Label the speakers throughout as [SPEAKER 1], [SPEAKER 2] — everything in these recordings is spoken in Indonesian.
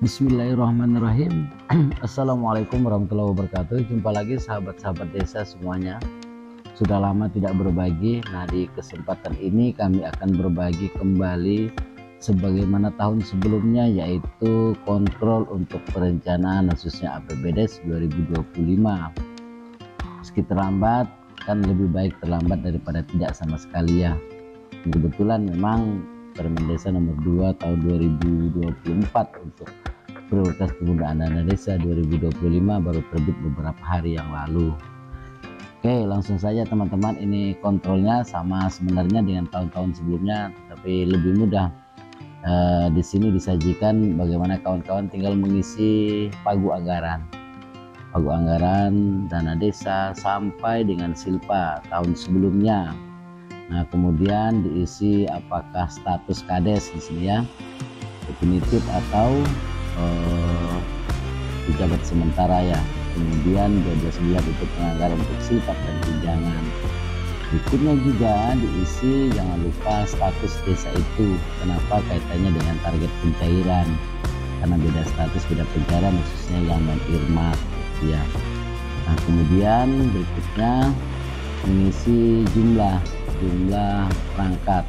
[SPEAKER 1] Bismillahirrahmanirrahim. Assalamualaikum warahmatullahi wabarakatuh. Jumpa lagi sahabat-sahabat desa semuanya. Sudah lama tidak berbagi. Nah, di kesempatan ini kami akan berbagi kembali sebagaimana tahun sebelumnya, yaitu kontrol untuk perencanaan khususnya APBDes 2025. Meski terlambat, kan lebih baik terlambat daripada tidak sama sekali ya. Kebetulan memang Permen Desa nomor 2 tahun 2024 untuk prioritas penggunaan dana desa 2025 baru terbit beberapa hari yang lalu. Oke, langsung saja teman-teman, ini kontrolnya sama sebenarnya dengan tahun-tahun sebelumnya, tapi lebih mudah. Di sini disajikan bagaimana kawan-kawan tinggal mengisi pagu anggaran dana desa sampai dengan silpa tahun sebelumnya. Nah, kemudian diisi apakah status kades di sini ya, definitif atau pejabat sementara ya. Kemudian 12 bulan untuk penganggaran untuk silpa dan tunjangan. Berikutnya juga diisi jangan lupa status desa itu. Kenapa? Kaitannya dengan target pencairan, karena beda status beda pencairan, khususnya yang non irmat ya. Nah, kemudian berikutnya mengisi jumlah perangkat.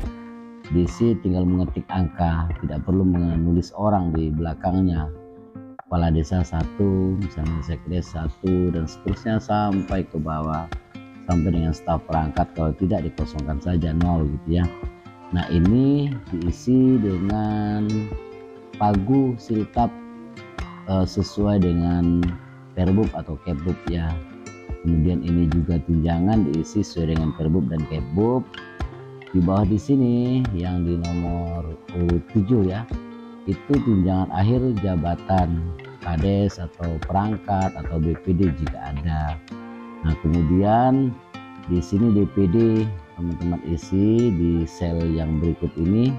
[SPEAKER 1] Diisi tinggal mengetik angka, tidak perlu menulis orang di belakangnya. Kepala desa 1, misalnya sekdes 1, dan seterusnya sampai ke bawah, sampai dengan staf perangkat. Kalau tidak dikosongkan saja 0 gitu ya. Nah, ini diisi dengan pagu siltap sesuai dengan perbub atau kebub ya. Kemudian ini juga tunjangan diisi sesuai dengan perbub dan kebub. Di bawah di sini yang di nomor 7 ya, itu tunjangan akhir jabatan kades atau perangkat atau BPD jika ada. Nah, kemudian di sini BPD teman-teman isi di sel yang berikut ini,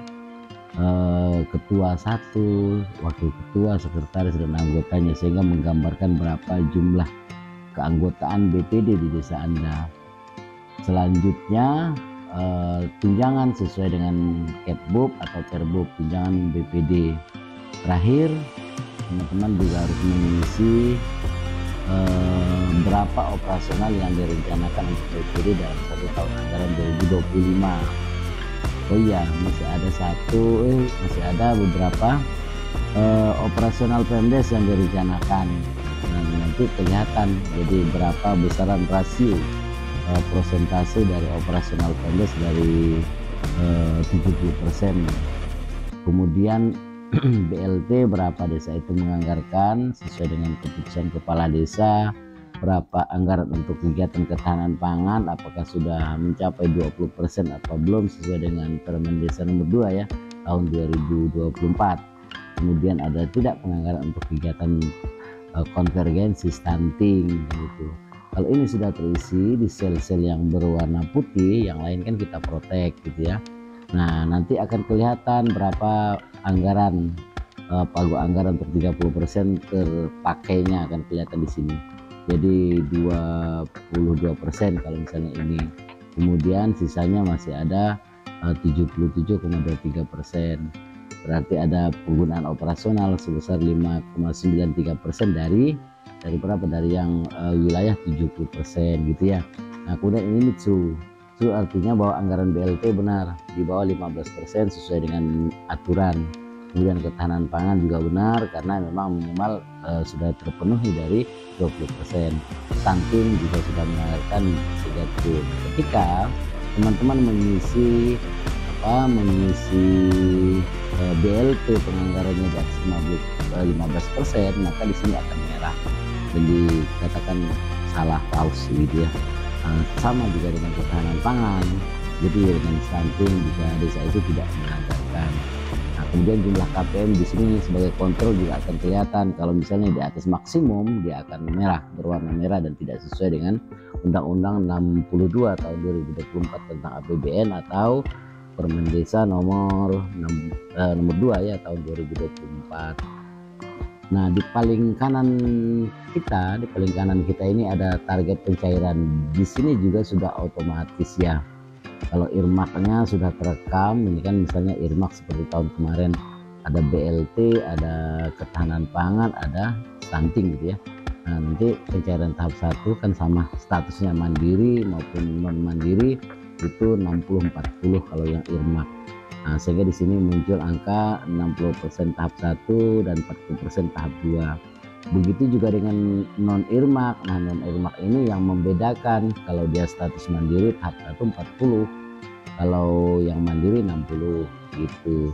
[SPEAKER 1] ketua 1, wakil ketua, sekretaris dan anggotanya, sehingga menggambarkan berapa jumlah keanggotaan BPD di desa Anda. Selanjutnya tunjangan sesuai dengan kebub atau perbub, tunjangan BPD. Terakhir teman-teman juga harus mengisi berapa operasional yang direncanakan untuk BPD dalam satu tahun anggaran 2025. Oh iya, masih ada beberapa operasional Pemdes yang direncanakan. Nah, nanti kelihatan jadi berapa besaran rasio prosentase dari operasional Pemdes dari 70%. Kemudian BLT berapa desa itu menganggarkan sesuai dengan keputusan kepala desa, berapa anggaran untuk kegiatan ketahanan pangan, apakah sudah mencapai 20% atau belum sesuai dengan Permen Desa nomor 2 ya tahun 2024. Kemudian ada tidak penganggaran untuk kegiatan konvergensi stunting gitu. Kalau ini sudah terisi di sel-sel yang berwarna putih, yang lain kan kita protek gitu ya. Nah, nanti akan kelihatan berapa anggaran, pagu anggaran untuk 30% terpakainya akan kelihatan di sini. Jadi 22% kalau misalnya ini. Kemudian sisanya masih ada 77,23%. Berarti ada penggunaan operasional sebesar 5,93% dari berapa, dari yang wilayah 70% gitu ya. Nah, kemudian ini mitsu artinya bahwa anggaran BLT benar di bawah 15% sesuai dengan aturan. Kemudian ketahanan pangan juga benar karena memang minimal sudah terpenuhi dari 20%. Stunting juga sudah menganggarkan 30. Ketika teman-teman mengisi BLT penganggarannya di atas 15%, maka di sini akan merah dan dikatakan salah paus gitu ya. Sama juga dengan ketahanan pangan, jadi dengan stunting jika desa itu tidak menganggarkan. Nah, kemudian jumlah KPM di sini sebagai kontrol juga akan kelihatan. Kalau misalnya di atas maksimum, dia akan merah, berwarna merah dan tidak sesuai dengan Undang-Undang 62 tahun 2024 tentang APBN atau Permen Desa nomor 2 ya tahun 2024. Nah, di paling kanan kita ini ada target pencairan. Di sini juga sudah otomatis ya. Kalau irmaknya sudah terekam, ini kan misalnya irmak seperti tahun kemarin ada BLT, ada ketahanan pangan, ada stunting gitu ya. Nah, nanti pencairan tahap 1 kan sama statusnya mandiri maupun non mandiri itu 60-40 kalau yang irmak. Nah, sehingga di sini muncul angka 60% tahap 1 dan 40% tahap 2. Begitu juga dengan non irmak. Nah, non irmak ini yang membedakan, kalau dia status mandiri tahap 1 40, kalau yang mandiri 60 gitu.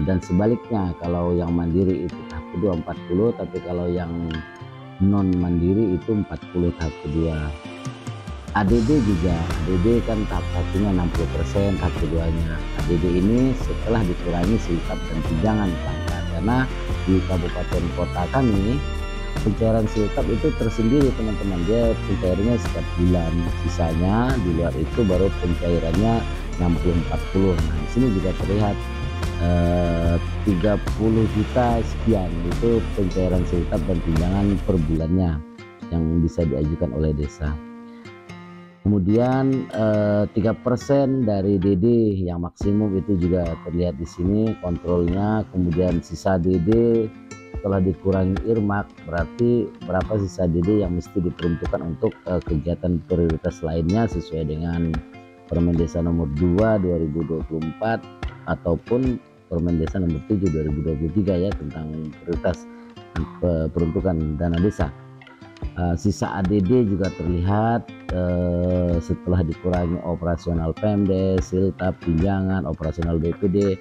[SPEAKER 1] Dan sebaliknya, kalau yang mandiri itu tahap kedua 40, tapi kalau yang non mandiri itu 40 tahap kedua. ADD juga, ADD kan tahap satunya 60%, tahap keduanya. ADD ini setelah dikurangi siltap dan tunjangan pelanggan, karena di kabupaten kota kami pencairan siltap itu tersendiri teman-teman, dia pencairannya setiap bulan, sisanya di luar itu baru pencairannya 60-40. Nah, di sini juga terlihat 30 juta sekian itu pencairan siltap dan tunjangan per bulannya yang bisa diajukan oleh desa. Kemudian 3% dari DD yang maksimum itu juga terlihat di sini kontrolnya. Kemudian sisa DD setelah dikurangi irmak, berarti berapa sisa DD yang mesti diperuntukkan untuk kegiatan prioritas lainnya sesuai dengan Permen Desa nomor 2 2024 ataupun Permen Desa nomor 7 2023 ya, tentang prioritas peruntukan dana desa. Sisa ADD juga terlihat setelah dikurangi operasional Pemdes, siltap, tunjangan, operasional BPD,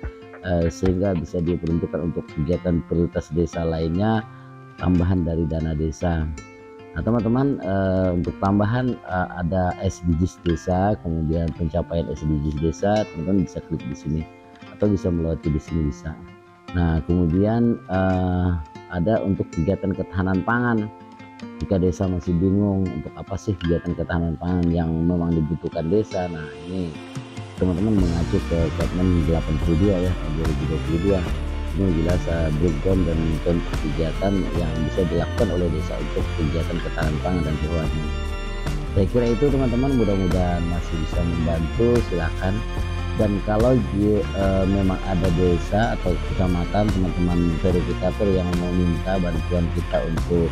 [SPEAKER 1] sehingga bisa diperuntukkan untuk kegiatan prioritas desa lainnya, tambahan dari dana desa. Nah teman-teman, untuk tambahan ada SDGs desa, kemudian pencapaian SDGs desa, teman-teman bisa klik di sini atau bisa melewati di sini bisa. Nah kemudian ada untuk kegiatan ketahanan pangan. Jika desa masih bingung untuk apa sih kegiatan ketahanan pangan yang memang dibutuhkan desa, nah ini teman-teman mengacu ke Permen 82 ya tahun 2022. Ini jelas breakdown dan contoh kegiatan yang bisa dilakukan oleh desa untuk kegiatan ketahanan pangan dan hewani. Saya kira itu teman-teman, mudah-mudahan masih bisa membantu. Silahkan, dan kalau memang ada desa atau kecamatan teman-teman verifikator yang mau minta bantuan kita untuk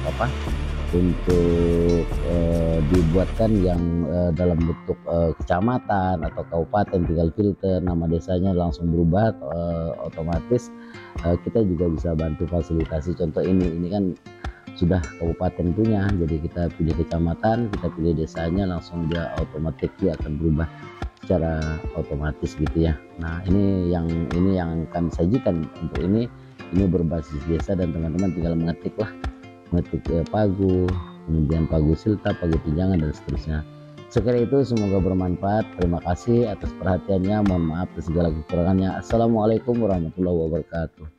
[SPEAKER 1] dibuatkan yang dalam bentuk kecamatan atau kabupaten, tinggal filter nama desanya langsung berubah otomatis, kita juga bisa bantu fasilitasi. Contoh ini kan sudah kabupaten punya, jadi kita pilih kecamatan, kita pilih desanya, langsung dia otomatis dia akan berubah secara otomatis gitu ya. Nah ini yang akan sajikan untuk ini berbasis desa, dan teman-teman tinggal mengetik pagu, kemudian pagu siltap, pagu tunjangan, dan seterusnya. Sekali itu semoga bermanfaat. Terima kasih atas perhatiannya, mohon maaf atas segala kekurangannya. Assalamualaikum warahmatullahi wabarakatuh.